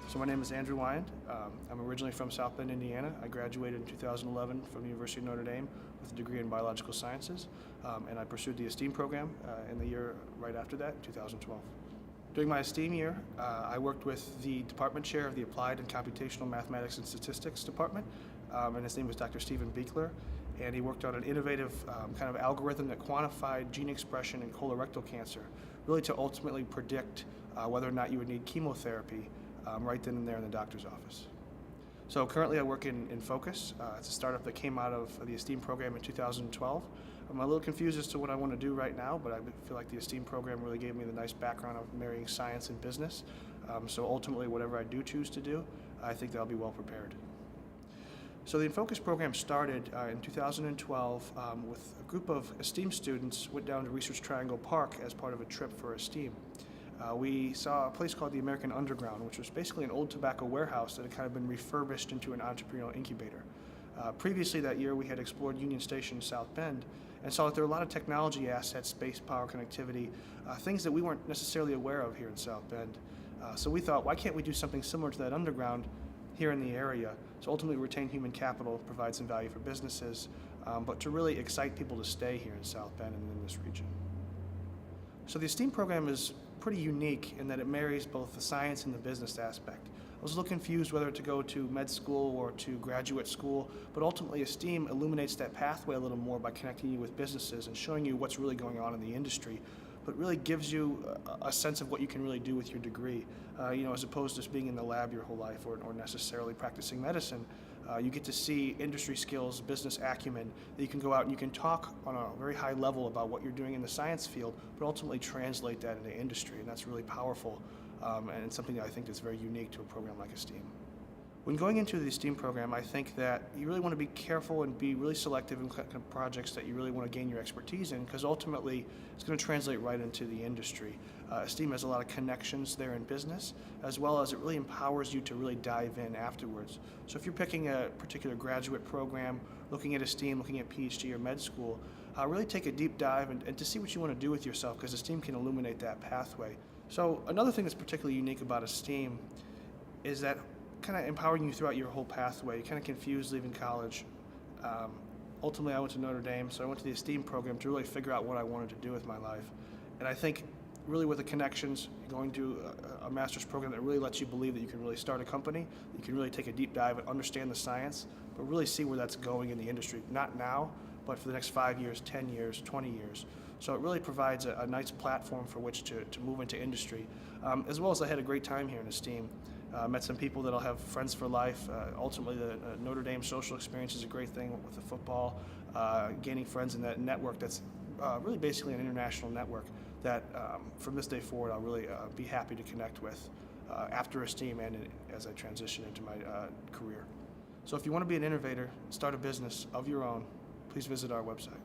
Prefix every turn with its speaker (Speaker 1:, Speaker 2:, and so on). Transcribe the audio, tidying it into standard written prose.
Speaker 1: So my name is Andrew Wiand. I'm originally from South Bend, Indiana. I graduated in 2011 from the University of Notre Dame with a degree in biological sciences, and I pursued the ESTEEM program in the year right after that, 2012. During my ESTEEM year, I worked with the department chair of the Applied and Computational Mathematics and Statistics department, and his name was Dr. Stephen Beekler, and he worked on an innovative kind of algorithm that quantified gene expression in colorectal cancer, really to ultimately predict whether or not you would need chemotherapy right then and there in the doctor's office. So currently I work in enFocus. It's a startup that came out of the ESTEEM program in 2012. I'm a little confused as to what I want to do right now, but I feel like the ESTEEM program really gave me the nice background of marrying science and business. So ultimately, whatever I do choose to do, I think that I'll be well prepared. So the enFocus program started in 2012 with a group of ESTEEM students went down to Research Triangle Park as part of a trip for ESTEEM. We saw a place called the American Underground, which was basically an old tobacco warehouse that had kind of been refurbished into an entrepreneurial incubator. Previously that year, we had explored Union Station, South Bend, and saw that there were a lot of technology assets, space, power, connectivity, things that we weren't necessarily aware of here in South Bend. So we thought, why can't we do something similar to that underground here in the area? So ultimately retain human capital, provide some value for businesses, but to really excite people to stay here in South Bend and in this region. So the ESTEEM program is pretty unique in that it marries both the science and the business aspect. I was a little confused whether to go to med school or to graduate school, but ultimately ESTEEM illuminates that pathway a little more by connecting you with businesses and showing you what's really going on in the industry, but really gives you a sense of what you can really do with your degree, as opposed to just being in the lab your whole life or necessarily practicing medicine. You get to see industry skills, business acumen, that you can go out and you can talk on a very high level about what you're doing in the science field, but ultimately translate that into industry, and that's really powerful, and it's something that I think that's very unique to a program like ESTEEM. When going into the ESTEEM program, I think that you really want to be careful and be really selective in projects that you really want to gain your expertise in, because ultimately it's going to translate right into the industry. ESTEEM has a lot of connections there in business, as well as it really empowers you to really dive in afterwards. So if you're picking a particular graduate program, looking at ESTEEM, looking at PhD or med school, really take a deep dive and to see what you want to do with yourself, because ESTEEM can illuminate that pathway. So another thing that's particularly unique about ESTEEM is that kind of empowering you throughout your whole pathway. You're kind of confused leaving college. Ultimately, I went to Notre Dame, so I went to the ESTEEM program to really figure out what I wanted to do with my life. And I think really with the connections, going to a master's program that really lets you believe that you can really start a company, you can really take a deep dive and understand the science, but really see where that's going in the industry, not now, but for the next 5 years, 10 years, 20 years. So it really provides a nice platform for which to move into industry. As well as I had a great time here in ESTEEM. Met some people that I'll have friends for life. Ultimately, the Notre Dame social experience is a great thing with the football, gaining friends in that network that's really basically an international network that from this day forward I'll really be happy to connect with after ESTEEM and as I transition into my career. So if you want to be an innovator, start a business of your own, please visit our website.